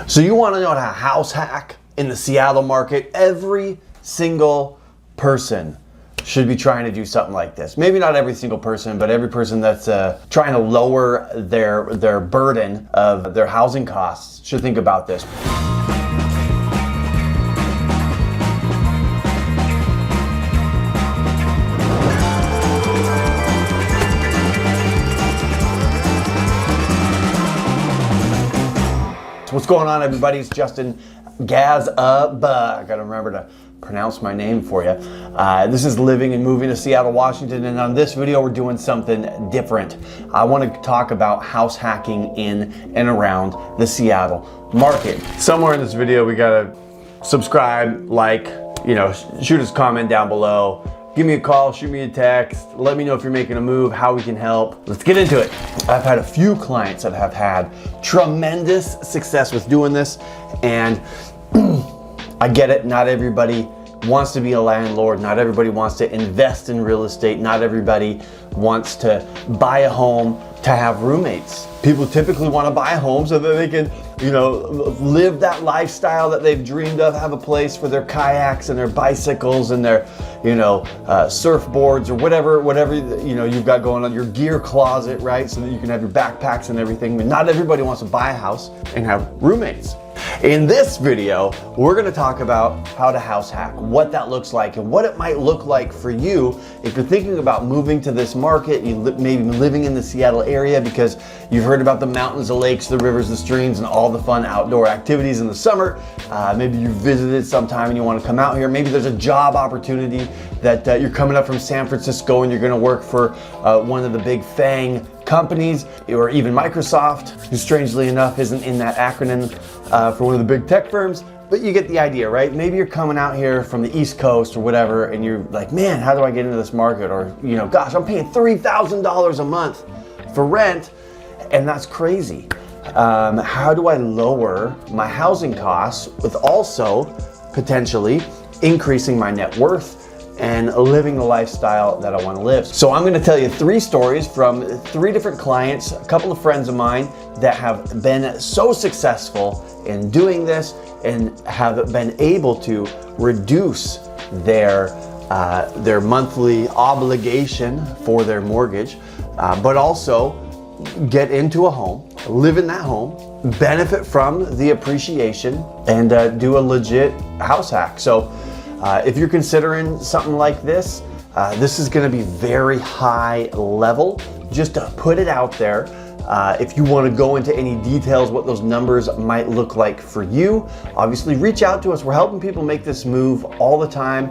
So you want to know how to house hack in the Seattle market? Every single person should be trying to do something like this. Maybe not every single person, but every person that's trying to lower their burden of their housing costs should think about this. What's going on, everybody? It's Justin Gazaba. I gotta remember to pronounce my name for you. This is living and moving to Seattle, Washington, and on this video we're doing something different. I want to talk about house hacking in and around the Seattle market. Somewhere in this video we gotta subscribe, like, shoot us a comment down below. Give me a call, shoot me a text, let me know if you're making a move, how we can help. Let's get into it. I've had a few clients that have had tremendous success with doing this, and I get it, not everybody wants to be a landlord, not everybody wants to invest in real estate, not everybody wants to buy a home to have roommates. People typically want to buy a home so that they can, live that lifestyle that they've dreamed of, have a place for their kayaks and their bicycles and their, surfboards or whatever, you've got going on, your gear closet, right? So that you can have your backpacks and everything. But not everybody wants to buy a house and have roommates. In this video, we're going to talk about how to house hack, what that looks like, and what it might look like for you if you're thinking about moving to this market. You maybe living in the Seattle area because you've heard about the mountains, the lakes, the rivers, the streams, and all the fun outdoor activities in the summer. Maybe you visited sometime and you want to come out here. Maybe there's a job opportunity that you're coming up from San Francisco and you're going to work for one of the big FANG companies, or even Microsoft, who strangely enough isn't in that acronym for one of the big tech firms, but you get the idea, right? Maybe you're coming out here from the East Coast or whatever, and you're like, man, how do I get into this market? Or, gosh, I'm paying $3,000 a month for rent, and that's crazy. How do I lower my housing costs with also potentially increasing my net worth and living the lifestyle that I want to live? So I'm going to tell you 3 stories from 3 different clients, a couple of friends of mine that have been so successful in doing this and have been able to reduce their monthly obligation for their mortgage, but also get into a home, live in that home, benefit from the appreciation, and do a legit house hack. So if you're considering something like this, this is going to be very high level, just to put it out there. If you want to go into any details, what those numbers might look like for you, obviously reach out to us. We're helping people make this move all the time.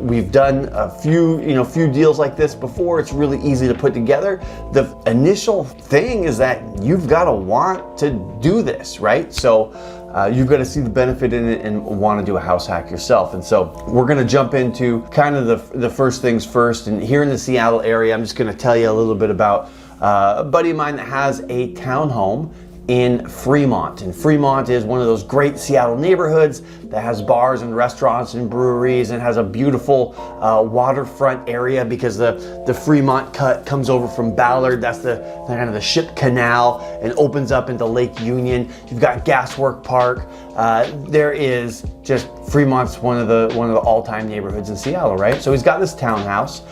We've done a few deals like this before. It's really easy to put together. The initial thing is that you've got to want to do this, right? So you've got to see the benefit in it and want to do a house hack yourself. And so we're going to jump into kind of the first things first. And here in the Seattle area, I'm just going to tell you a little bit about a buddy of mine that has a townhome in Fremont. And Fremont is one of those great Seattle neighborhoods that has bars and restaurants and breweries and has a beautiful waterfront area because the Fremont cut comes over from Ballard. That's the kind of the ship canal and opens up into Lake Union. You've got Gaswork Park. There is just Fremont's one of the all-time neighborhoods in Seattle, right? So he's got this townhouse.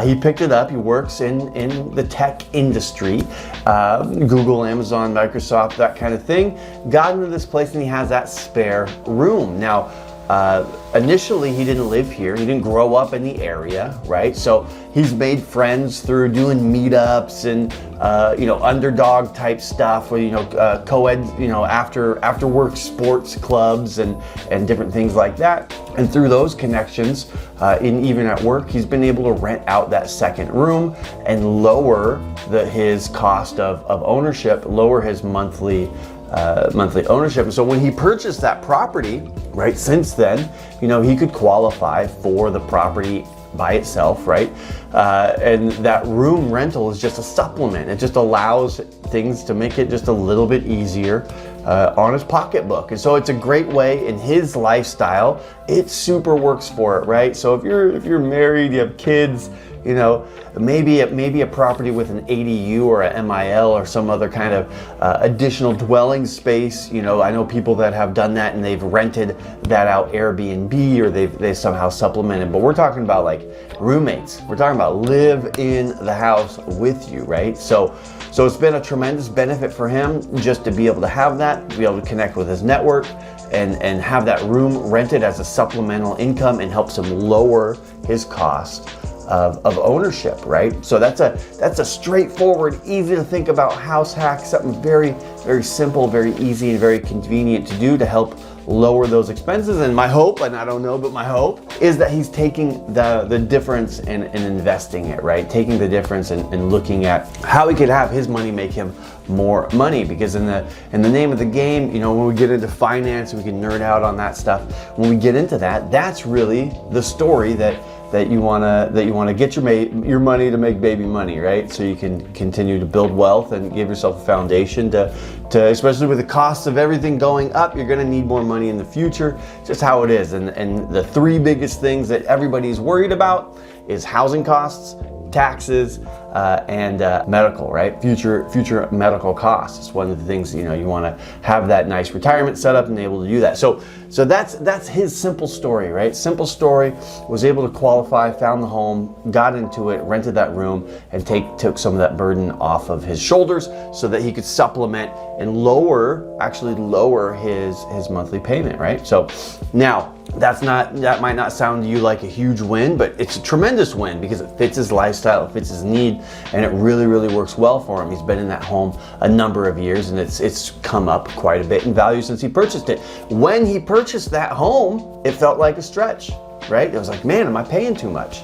He picked it up. He works in the tech industry, Google, Amazon, Microsoft, that kind of thing. Got into this place and he has that spare room. Now, initially he didn't live here. He didn't grow up in the area, right? So he's made friends through doing meetups and underdog type stuff, where co-ed, after work sports clubs and different things like that. And through those connections, even at work, he's been able to rent out that second room and lower his cost of ownership, lower his monthly ownership. And so when he purchased that property, right, since then, he could qualify for the property by itself, right? And that room rental is just a supplement. It just allows things to make it just a little bit easier on his pocketbook. And so it's a great way in his lifestyle. It super works for it, right? So if you're married, you have kids, you know, maybe a property with an ADU or a MIL or some other kind of additional dwelling space. You know, I know people that have done that and they've rented that out Airbnb, or they somehow supplemented, but we're talking about like roommates. We're talking about live in the house with you, right? So it's been a tremendous benefit for him just to be able to have that, to be able to connect with his network and have that room rented as a supplemental income, and helps him lower his cost of ownership, right? So that's a straightforward, easy to think about house hack, something very, very simple, very easy, and very convenient to do to help lower those expenses. And my hope, and I don't know, but my hope is that he's taking the difference and investing it, right? Taking the difference and looking at how he could have his money make him more money. Because in the name of the game, you know, when we get into finance, we can nerd out on that stuff. When we get into that, that's really the story that you wanna get your money to make baby money, right? So you can continue to build wealth and give yourself a foundation to especially with the costs of everything going up, you're gonna need more money in the future. Just how it is. And the three biggest things that everybody's worried about is housing costs, taxes, and medical, right? Future medical costs. It's one of the things, you know, you want to have that nice retirement set up and able to do that. So that's his simple story, right? Simple story. Was able to qualify, found the home, got into it, rented that room, and took some of that burden off of his shoulders so that he could supplement and actually lower his monthly payment, right? So now that might not sound to you like a huge win, but it's a tremendous win because it fits his lifestyle, it fits his need, and it really, really works well for him. He's been in that home a number of years, and it's come up quite a bit in value since he purchased it. When he purchased that home, it felt like a stretch, right? It was like, man, am I paying too much?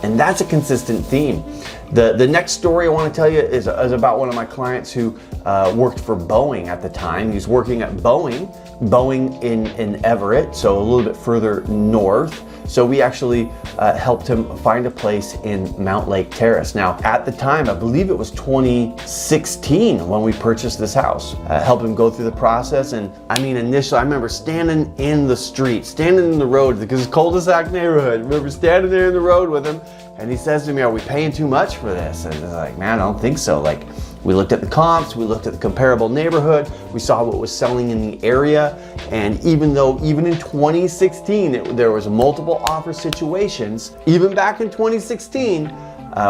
And that's a consistent theme. The next story I want to tell you is about one of my clients who worked for Boeing at the time. He was working at Boeing in Everett, so a little bit further north. So we actually helped him find a place in Mount Lake Terrace. Now, at the time, I believe it was 2016 when we purchased this house. Helped him go through the process. And I mean, initially, I remember standing in the street, standing in the road, because it's a cul-de-sac neighborhood. I remember standing there in the road with him, and he says to me, "Are we paying too much for this?" And I was like, "Man, I don't think so." Like, we looked at the comps, we looked at the comparable neighborhood, we saw what was selling in the area, and even in 2016, there was multiple offer situations, even back in 2016,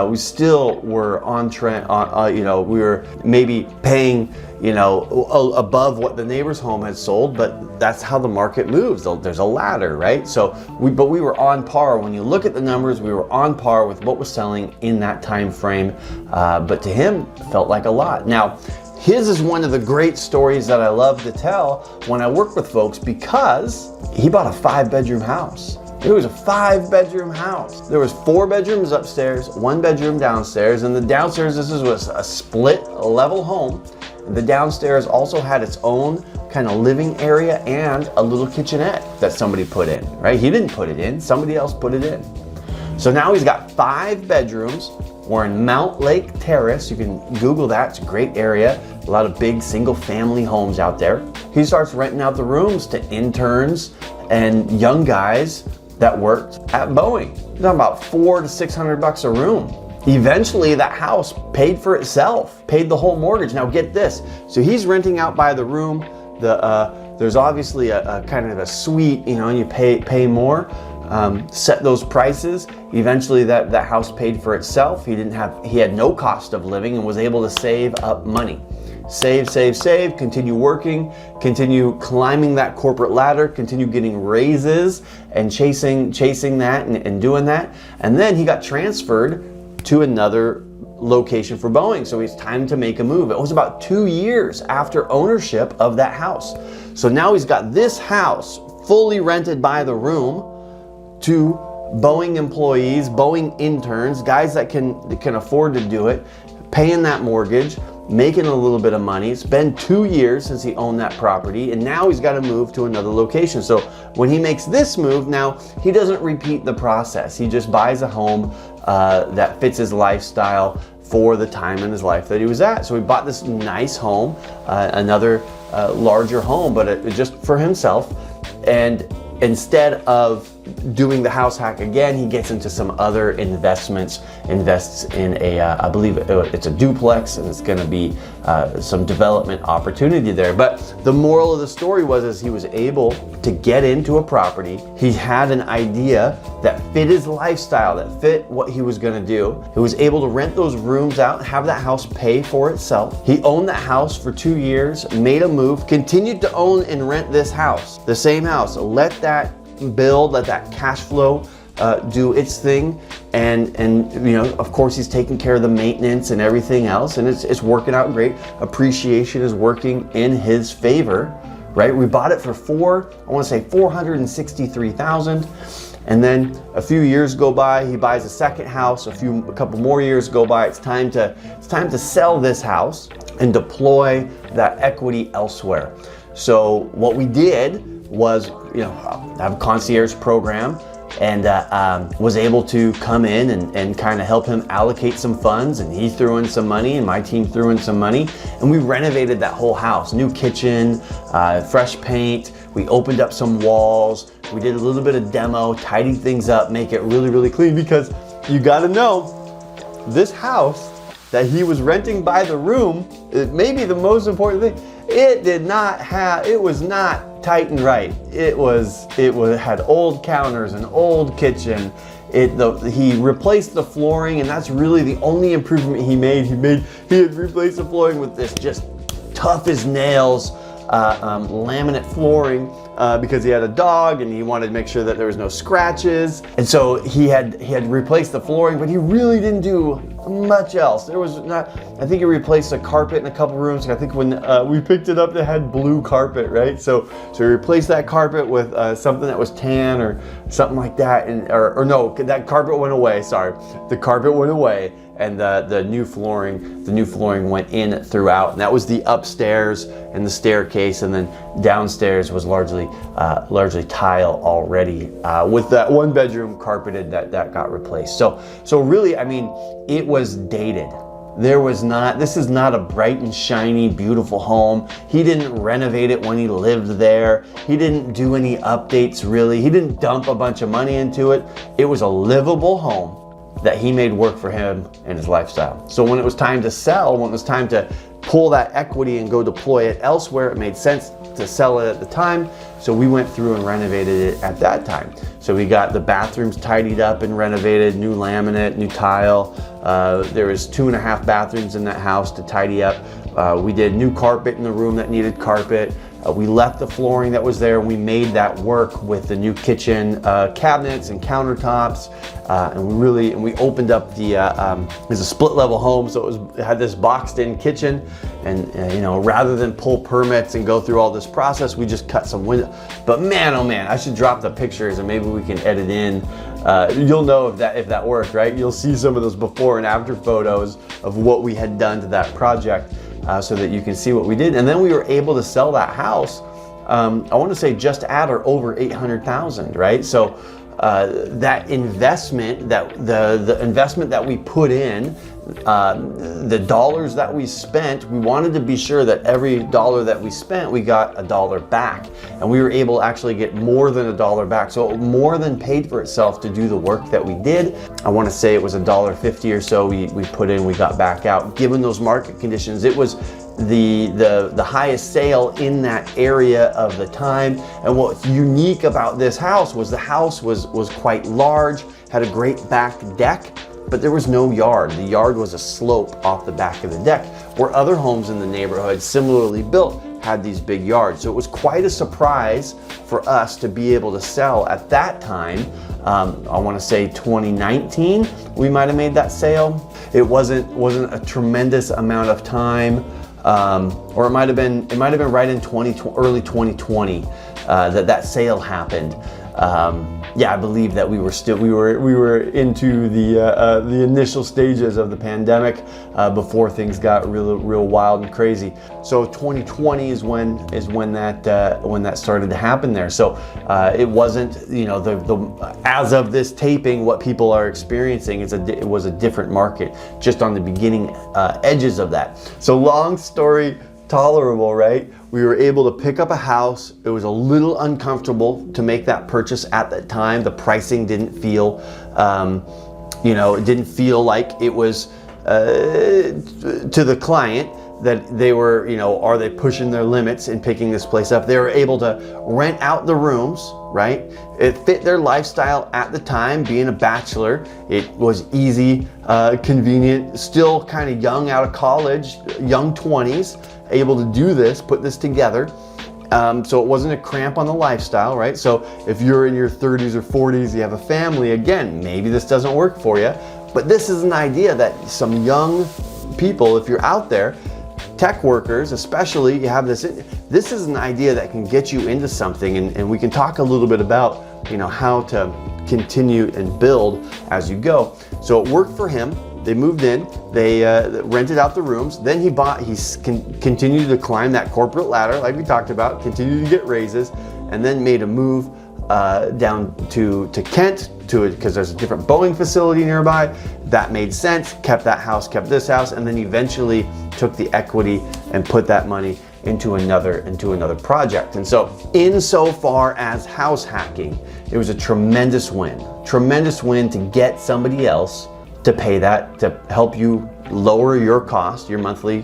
we still were on trend, we were maybe paying, above what the neighbor's home had sold, but that's how the market moves. There's a ladder, right? So we were on par. When you look at the numbers, we were on par with what was selling in that time frame, but to him, it felt like a lot. Now, his is one of the great stories that I love to tell when I work with folks, because he bought a 5-bedroom house. It was a 5-bedroom house. There was 4 bedrooms upstairs, 1 bedroom downstairs, and the downstairs, this was a split level home. The downstairs also had its own kind of living area and a little kitchenette that somebody put in, right? He didn't put it in, somebody else put it in. So now he's got 5 bedrooms. We're in Mount Lake Terrace. You can Google that, it's a great area. A lot of big single family homes out there. He starts renting out the rooms to interns and young guys that worked at Boeing. You're talking about $400 to $600 a room. Eventually that house paid for itself, paid the whole mortgage. Now get this, so he's renting out by the room. There's obviously a kind of a suite, and you pay more, set those prices. Eventually that house paid for itself. He had no cost of living and was able to save up money. Save, continue working, continue climbing that corporate ladder, continue getting raises and chasing that and doing that. And then he got transferred to another location for Boeing. So it's time to make a move. It was about 2 years after ownership of that house. So now he's got this house fully rented by the room to Boeing employees, Boeing interns, guys that can afford to do it, paying that mortgage, making a little bit of money. It's been 2 years since he owned that property, and now he's got to move to another location. So when he makes this move, now he doesn't repeat the process. He just buys a home that fits his lifestyle for the time in his life that he was at. So he bought this nice home, another larger home, but just for himself. And instead of doing the house hack again, he gets into some other investments, invests in I believe it's a duplex, and it's going to be some development opportunity there. But the moral of the story was he was able to get into a property. He had an idea that fit his lifestyle, that fit what he was going to do. He was able to rent those rooms out and have that house pay for itself. He owned that house for 2 years, made a move, continued to own and rent this house, the same house. Let that build, let that cash flow do its thing, and you know, of course, he's taking care of the maintenance and everything else, and it's working out great. Appreciation is working in his favor, right? We bought it for $463,000, and then a few years go by. He buys a second house. A couple more years go by. It's time to sell this house and deploy that equity elsewhere. So what we did was, you know, have a concierge program, and was able to come in and kind of help him allocate some funds, and he threw in some money and my team threw in some money, and we renovated that whole house. New kitchen, fresh paint, we opened up some walls, we did a little bit of demo, tidied things up, make it really, really clean, because you got to know, this house that he was renting by the room, it may be the most important thing, it was not tight and right. It had old counters, an old kitchen. He replaced the flooring, and that's really the only improvement he made. He had replaced the flooring with this just tough as nails laminate flooring because he had a dog and he wanted to make sure that there was no scratches. And so he had replaced the flooring, but he really didn't do much else. There was not, I think he replaced a carpet in a couple rooms. I think when we picked it up, it had blue carpet, right? So he replaced that carpet with something that was tan or something like that. And or no, that carpet went away. Sorry, the carpet went away, and the new flooring went in throughout. And that was the upstairs and the staircase, and then downstairs was largely tile already, with that one bedroom carpeted that got replaced. So really, I mean, it was dated. This is not a bright and shiny, beautiful home. He didn't renovate it when he lived there. He didn't do any updates, really. He didn't dump a bunch of money into it. It was a livable home that he made work for him and his lifestyle. So when it was time to sell, when it was time to pull that equity and go deploy it elsewhere, it made sense to sell it at the time. So we went through and renovated it at that time. So we got the bathrooms tidied up and renovated, new laminate, new tile. There was 2.5 bathrooms in that house to tidy up. We did new carpet in the room that needed carpet. We left the flooring that was there. We made that work with the new kitchen cabinets and countertops, and we opened up the. It was a split level home, so it had this boxed in kitchen, and you know, rather than pull permits and go through all this process, we just cut some windows. But man, oh man, I should drop the pictures and maybe we can edit in. You'll know if that worked, right? You'll see some of those before and after photos of what we had done to that project. So that you can see what we did. And then we were able to sell that house, I want to say just at or over $800,000, right? So that investment, the investment that we put in, the dollars that we spent, we wanted to be sure that every dollar that we spent, we got $1 back. And we were able to actually get more than $1 back. So it more than paid for itself to do the work that we did. I want to say it was $1.50 or so we put in, we got back out. Given those market conditions, it was the highest sale in that area of the time. And what's unique about this house was the house was quite large, had a great back deck, but there was no yard. The yard was a slope off the back of the deck, where other homes in the neighborhood similarly built had these big yards. So it was quite a surprise for us to be able to sell at that time. I want to say 2019, we might have made that sale. It wasn't a tremendous amount of time, or it might have been right in early 2020 that sale happened. Yeah, I believe that we were into the initial stages of the pandemic before things got real wild and crazy. So 2020 is when that started to happen there. So it wasn't, you know, as of this taping, what people are experiencing it was a different market just on the beginning edges of that. So long story tolerable, right? We were able to pick up a house. It was a little uncomfortable to make that purchase at that time. The pricing didn't feel, it didn't feel like it was to the client that they were, are they pushing their limits in picking this place up? They were able to rent out the rooms, right? It fit their lifestyle at the time, being a bachelor. It was easy, convenient, still kind of young out of college, young 20s, able to do this, put this together. So it wasn't a cramp on the lifestyle, right? So if you're in your 30s or 40s, you have a family, again, maybe this doesn't work for you. But this is an idea that some young people, if you're out there, tech workers especially, you have this is an idea that can get you into something, and we can talk a little bit about how to continue and build as you go. So it worked for him. They moved in, they rented out the rooms, then he continued to climb that corporate ladder like we talked about, continued to get raises, and then made a move down to Kent because there's a different Boeing facility nearby. That made sense, kept that house, kept this house, and then eventually took the equity and put that money into another project. And so insofar as house hacking, it was a tremendous win to get somebody else to pay that, to help you lower your cost, your monthly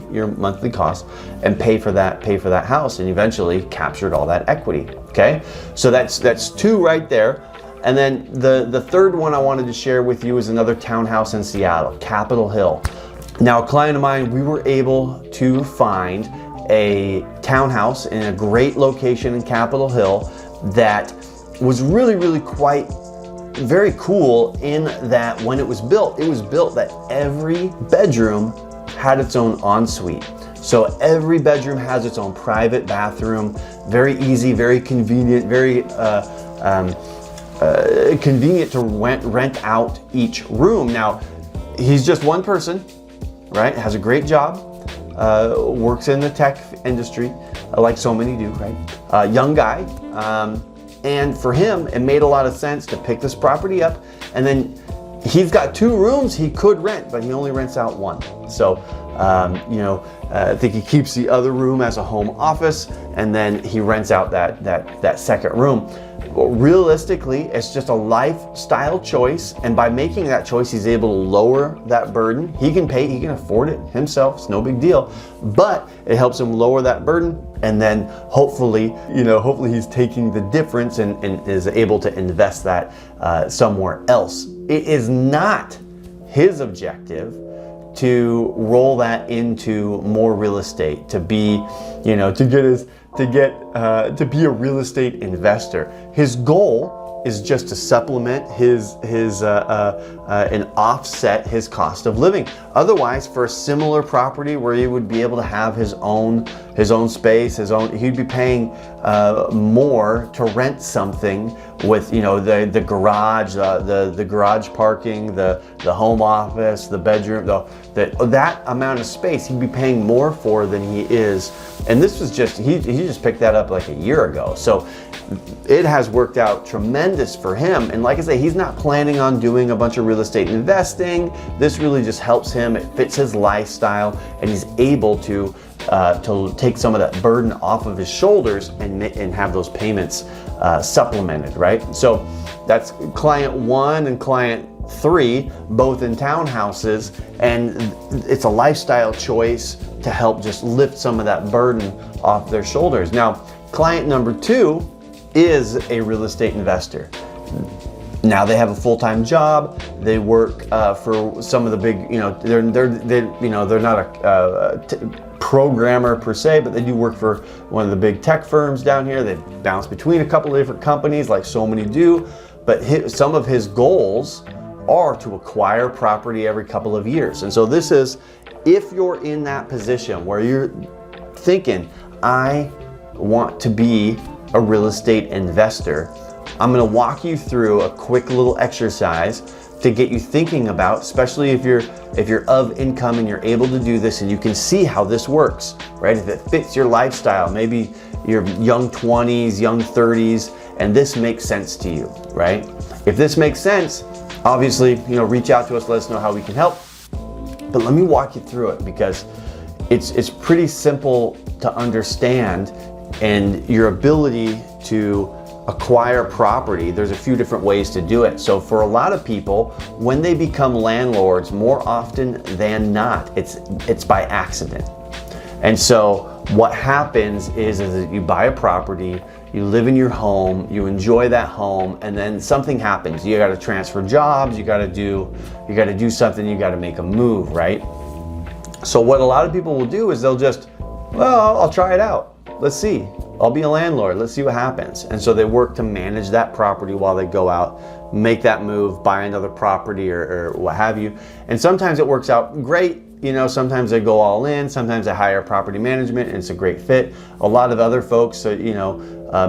cost, and pay for that house, and eventually captured all that equity. Okay, so that's two right there. And then the third one I wanted to share with you is another townhouse in Seattle, Capitol Hill. Now, a client of mine, we were able to find a townhouse in a great location in Capitol Hill that was really, really quite very cool in that when it was built that every bedroom had its own ensuite. So every bedroom has its own private bathroom, very easy, very convenient, very convenient to rent out each room. Now, he's just one person, right? Has a great job, works in the tech industry, like so many do, right? Young guy. And for him, it made a lot of sense to pick this property up. And then he's got 2 rooms he could rent, but he only rents out 1. So, I think he keeps the other room as a home office, and then he rents out that second room. But realistically, it's just a lifestyle choice. And by making that choice, he's able to lower that burden. He can afford it himself. It's no big deal, but it helps him lower that burden. And then hopefully he's taking the difference and is able to invest that somewhere else. It is not his objective to roll that into more real estate, to be, to be a real estate investor. His goal is just to supplement and offset his cost of living. Otherwise, for a similar property where he would be able to have his own space, he'd be paying more to rent something with the garage, the garage parking, the home office, the bedroom, that amount of space he'd be paying more for than he is. And this was he just picked that up like a year ago. So it has worked out tremendous for him. And like I say, he's not planning on doing a bunch of real estate investing. This really just helps him. It fits his lifestyle, and he's able to take some of that burden off of his shoulders and have those payments supplemented, right? So that's client 1 and client 3, both in townhouses, and it's a lifestyle choice to help just lift some of that burden off their shoulders. Now, client number 2 is a real estate investor. Now they have a full-time job. They work for some of the big, they're not a programmer per se, but they do work for one of the big tech firms down here. They bounce between a couple of different companies, like so many do. But some of his goals are to acquire property every couple of years. And so this is, if you're in that position where you're thinking, I want to be a real estate investor, I'm going to walk you through a quick little exercise to get you thinking about, especially if you're of income and you're able to do this and you can see how this works, right? If it fits your lifestyle, maybe your young 20s, young 30s, and this makes sense to you, right? If this makes sense, obviously, reach out to us, let us know how we can help. But let me walk you through it, because it's pretty simple to understand, and your ability to acquire property, there's a few different ways to do it. So for a lot of people, when they become landlords, more often than not, it's by accident. And so what happens is that you buy a property, you live in your home, you enjoy that home, and then something happens. You got to transfer jobs, you got to do something, you got to make a move, right? So what a lot of people will do is they'll just, well, I'll try it out. Let's see. I'll be a landlord. Let's see what happens. And so they work to manage that property while they go out, make that move, buy another property or what have you. And sometimes it works out great. You know, sometimes they go all in, sometimes they hire property management and it's a great fit. A lot of other folks, you know,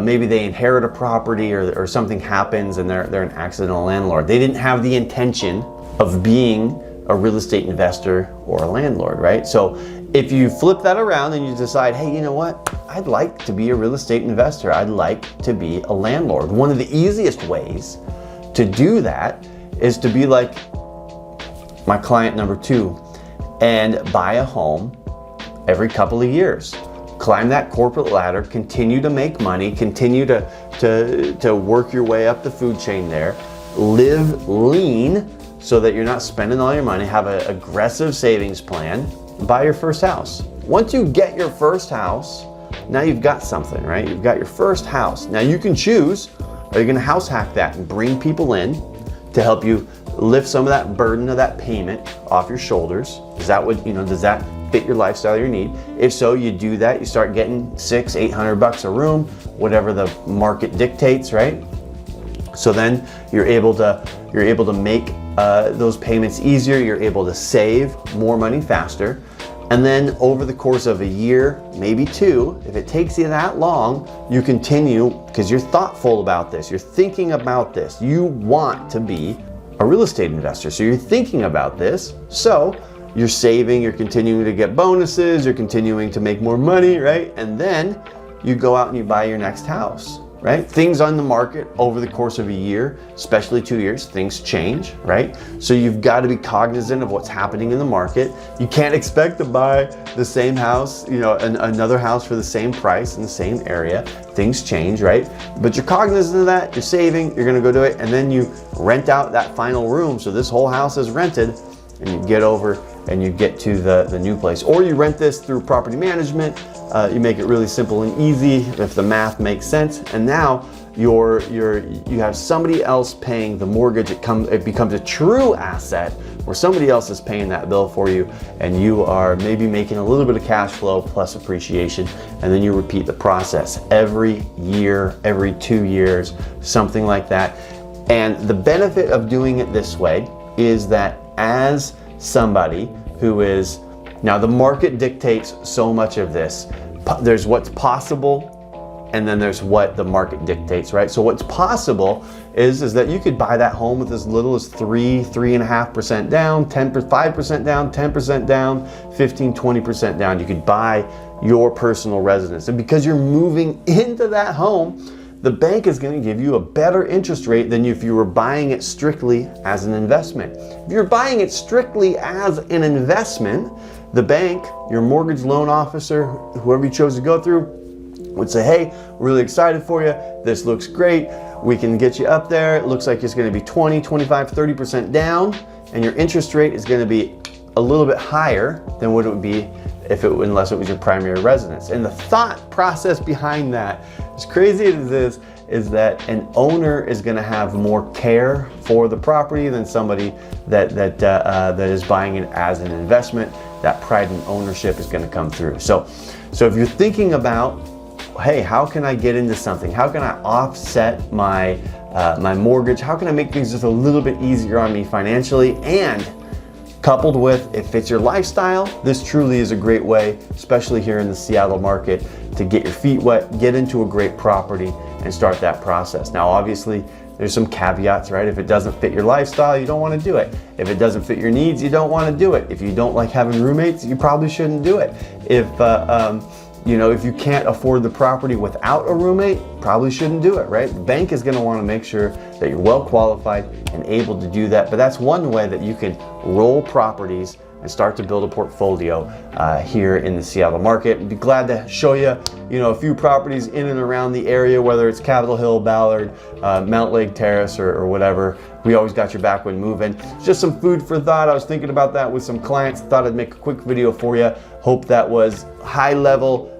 maybe they inherit a property or something happens and they're an accidental landlord. They didn't have the intention of being a real estate investor or a landlord, right? So if you flip that around and you decide, hey, you know what? I'd like to be a real estate investor. I'd like to be a landlord. One of the easiest ways to do that is to be like my client number 2 and buy a home every couple of years. Climb that corporate ladder, continue to make money, continue to work your way up the food chain there, live lean so that you're not spending all your money, have an aggressive savings plan, buy your first house. Once you get your first house, now you've got something, right? You've got your first house. Now you can choose, are you gonna house hack that and bring people in to help you lift some of that burden of that payment off your shoulders? Is that what, you know, does that fit your lifestyle, your need? If so, you do that, you start getting $600-800 a room, whatever the market dictates, right? So then you're able to make those payments easier, you're able to save more money faster. And then over the course of a year, maybe 2, if it takes you that long, you continue because you're thoughtful about this. You're thinking about this. You want to be a real estate investor. So you're thinking about this. So you're saving, you're continuing to get bonuses, you're continuing to make more money, right? And then you go out and you buy your next house, right? Things on the market over the course of a year, especially 2 years, things change, right? So you've got to be cognizant of what's happening in the market. You can't expect to buy the same house, you know, another house for the same price in the same area. Things change, right? But you're cognizant of that, you're saving, you're gonna go do it, and then you rent out that final room. So this whole house is rented, and you get over and you get to the new place. Or you rent this through property management. You make it really simple and easy if the math makes sense. And now you have somebody else paying the mortgage. It becomes a true asset where somebody else is paying that bill for you, and you are maybe making a little bit of cash flow plus appreciation, and then you repeat the process every year, every 2 years, something like that. And the benefit of doing it this way is that as somebody who is, now the market dictates so much of this. There's what's possible, and then there's what the market dictates, right? So what's possible is that you could buy that home with as little as 3.5% down, 5% down, 10% down, 15, 20% down. You could buy your personal residence. And because you're moving into that home, the bank is going to give you a better interest rate than if you were buying it strictly as an investment. If you're buying it strictly as an investment, the bank, your mortgage loan officer, whoever you chose to go through, would say, hey, we're really excited for you. This looks great. We can get you up there. It looks like it's going to be 20, 25, 30% down, and your interest rate is going to be a little bit higher than what it would be unless it was your primary residence. And the thought process behind that, as crazy as it is that an owner is going to have more care for the property than somebody that is buying it as an investment. That pride and ownership is going to come through. So if you're thinking about, hey, how can I get into something? How can I offset my mortgage? How can I make things just a little bit easier on me financially? And coupled with, if it's your lifestyle, this truly is a great way, especially here in the Seattle market, to get your feet wet, get into a great property, and start that process. Now, obviously, there's some caveats, right? If it doesn't fit your lifestyle, you don't want to do it. If it doesn't fit your needs, you don't want to do it. If you don't like having roommates, you probably shouldn't do it. If you can't afford the property without a roommate, probably shouldn't do it, right? The bank is going to want to make sure that you're well qualified and able to do that. But that's one way that you can roll properties and start to build a portfolio here in the Seattle market. I'd be glad to show you, a few properties in and around the area, whether it's Capitol Hill, Ballard, Mount Lake Terrace, or whatever. We always got your back when moving. Just some food for thought. I was thinking about that with some clients. Thought I'd make a quick video for you. Hope that was high level,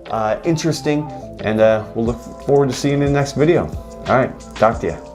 interesting, and we'll look forward to seeing you in the next video. All right, talk to you.